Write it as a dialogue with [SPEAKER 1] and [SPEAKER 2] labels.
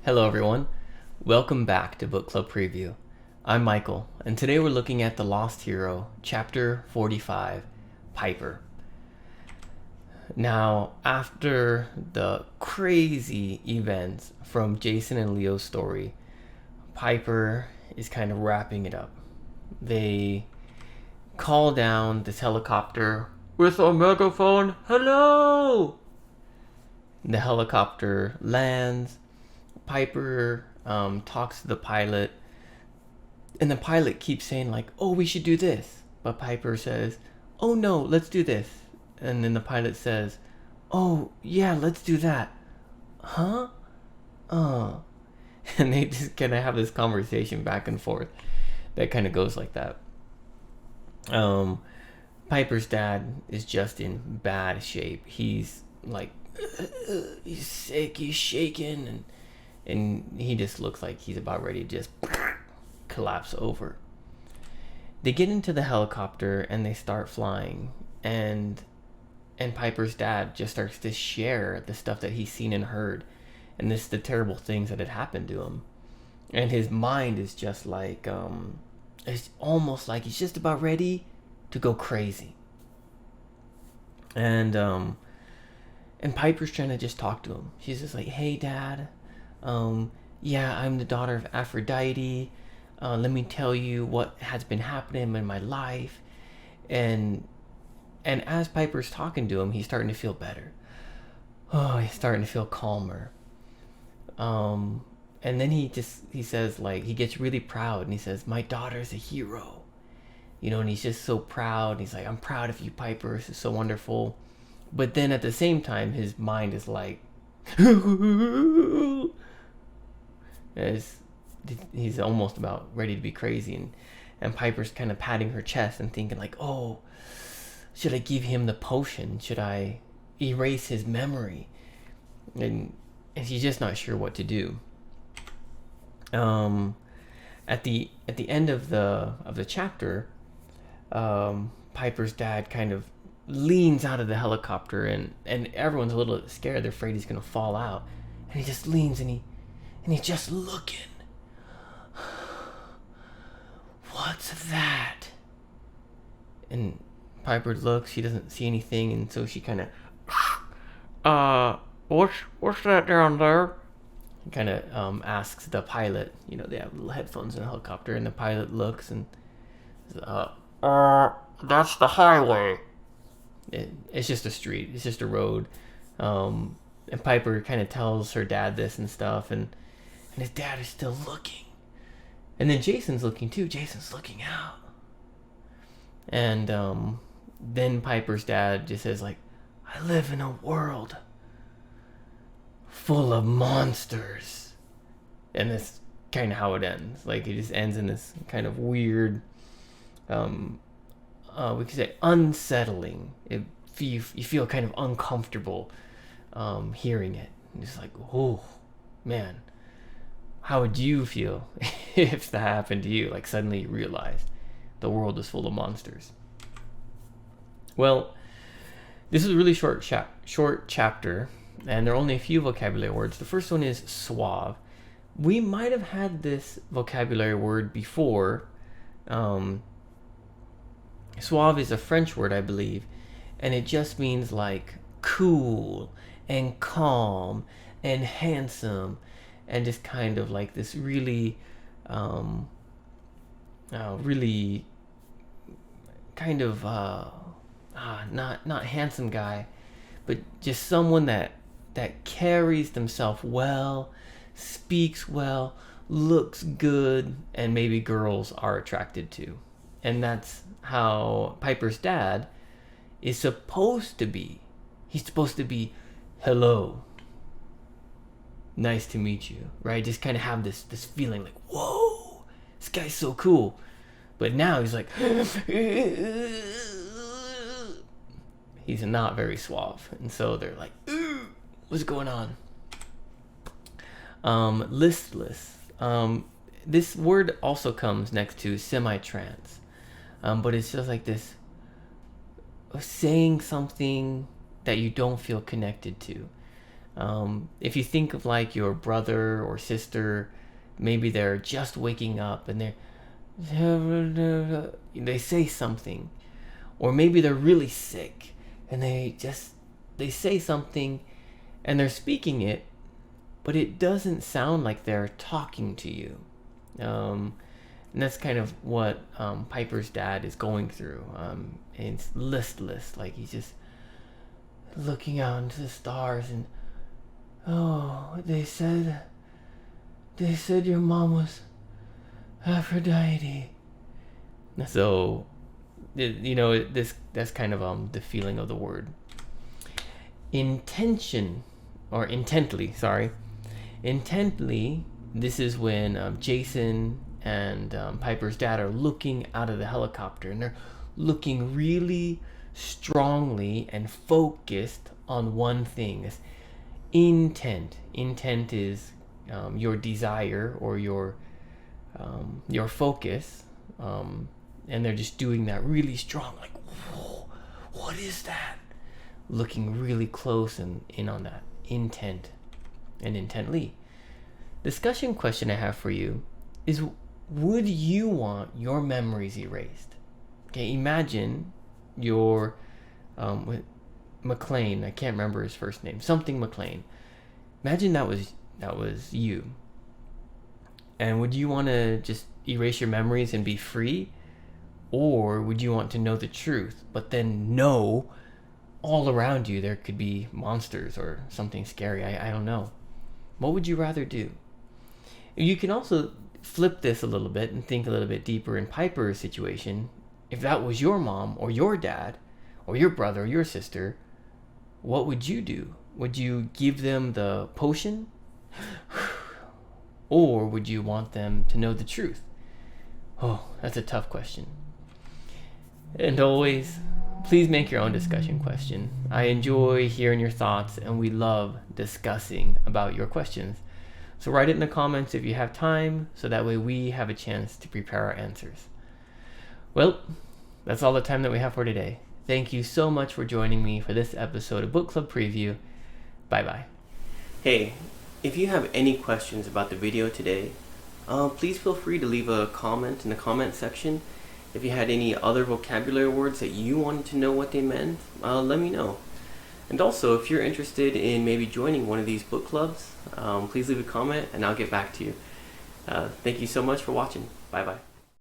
[SPEAKER 1] Hello, everyone. Welcome back to Book Club Preview. I'm Michael, and today we're looking at The Lost Hero, Chapter 45, Piper. Now, after the crazy events from Jason and Leo's story, Piper is kind of wrapping it up. They call down this helicopter with a megaphone. Hello! The helicopter lands. Piper talks to the pilot, and the pilot keeps saying like, "Oh, we should do this," but Piper says, "Oh no, let's do this," and then the pilot says, "Oh yeah, let's do that." Huh? Oh, and they just kind of have this conversation back and forth that kind of goes like that. Piper's dad is just in bad shape. He's like, he's sick, he's shaking, and he just looks like he's about ready to just collapse over. They get into the helicopter and they start flying, and Piper's dad just starts to share the stuff that he's seen and heard, and the terrible things that had happened to him. And his mind is just like, it's almost like he's just about ready to go crazy. And Piper's trying to just talk to him. She's just like, "Hey, Dad, yeah, I'm the daughter of Aphrodite. Let me tell you what has been happening in my life." And as Piper's talking to him, he's starting to feel better. Oh, he's starting to feel calmer. And then he says, like, he gets really proud and he says, "My daughter's a hero." And he's just so proud. And he's like, "I'm proud of you, Piper. This is so wonderful." But then at the same time, his mind is like, he's almost about ready to be crazy. And Piper's kind of patting her chest and thinking like, "Oh, should I give him the potion? Should I erase his memory?" And she's just not sure what to do. At the end of the chapter, Piper's dad kind of leans out of the helicopter, and everyone's a little scared. They're afraid he's gonna fall out, and he just leans and he's just looking. "What's that?" And Piper looks. She doesn't see anything, and so she kind of, what's that down there? Kind of asks the pilot. They have little headphones in the helicopter, and the pilot looks and, that's the highway. It's just a street. It's just a road. And Piper kind of tells her dad this and stuff, and his dad is still looking. And then Jason's looking too. Jason's looking out. And then Piper's dad just says like, "I live in a world full of monsters." And that's kind of how it ends. Like, it just ends in this kind of weird, we could say unsettling. You feel kind of uncomfortable hearing it. And it's like, oh man, how would you feel if that happened to you? Like, suddenly you realize the world is full of monsters. Well, this is a really short chapter, and there are only a few vocabulary words. The first one is suave. We might have had this vocabulary word before. Suave is a French word, I believe, and it just means like cool and calm and handsome, and just kind of like this really, really kind of not handsome guy, but just someone that carries themselves well, speaks well, looks good, and maybe girls are attracted to. And that's how Piper's dad is supposed to be. He's supposed to be, "Hello, nice to meet you," right? Just kind of have this feeling like, "Whoa, this guy's so cool." But now he's like, he's not very suave, and so they're like, "What's going on?" Listless. This word also comes next to semi-trance, but it's just like this saying something that you don't feel connected to. If you think of like your brother or sister, maybe they're just waking up and they say something, or maybe they're really sick and they say something and they're speaking it, but it doesn't sound like they're talking to you. And that's kind of what Piper's dad is going through. And it's listless, like he's just looking out into the stars and, oh, they said your mom was Aphrodite. So, that's kind of the feeling of the word. Intently, this is when Jason and Piper's dad are looking out of the helicopter, and they're looking really strongly and focused on one thing. It's intent. Intent is your desire or your focus, and they're just doing that really strong, like, whoa, what is that? Looking really close and in on that intent and intently. Discussion question I have for you is, would you want your memories erased? Okay, imagine your McLean, I can't remember his first name, something McLean. Imagine that was you. And would you want to just erase your memories and be free? Or would you want to know the truth, but then know all around you there could be monsters or something scary? I don't know. What would you rather do? You can also flip this a little bit and think a little bit deeper in Piper's situation. If that was your mom or your dad or your brother or your sister, what would you do? Would you give them the potion? Or would you want them to know the truth? Oh, that's a tough question. And always, please make your own discussion question. I enjoy hearing your thoughts, and we love discussing about your questions. So write it in the comments if you have time, so that way we have a chance to prepare our answers. Well, that's all the time that we have for today. Thank you so much for joining me for this episode of Book Club Preview. Bye-bye. Hey, if you have any questions about the video today, please feel free to leave a comment in the comment section. If you had any other vocabulary words that you wanted to know what they meant, let me know. And also, if you're interested in maybe joining one of these book clubs, please leave a comment and I'll get back to you. Thank you so much for watching. Bye-bye.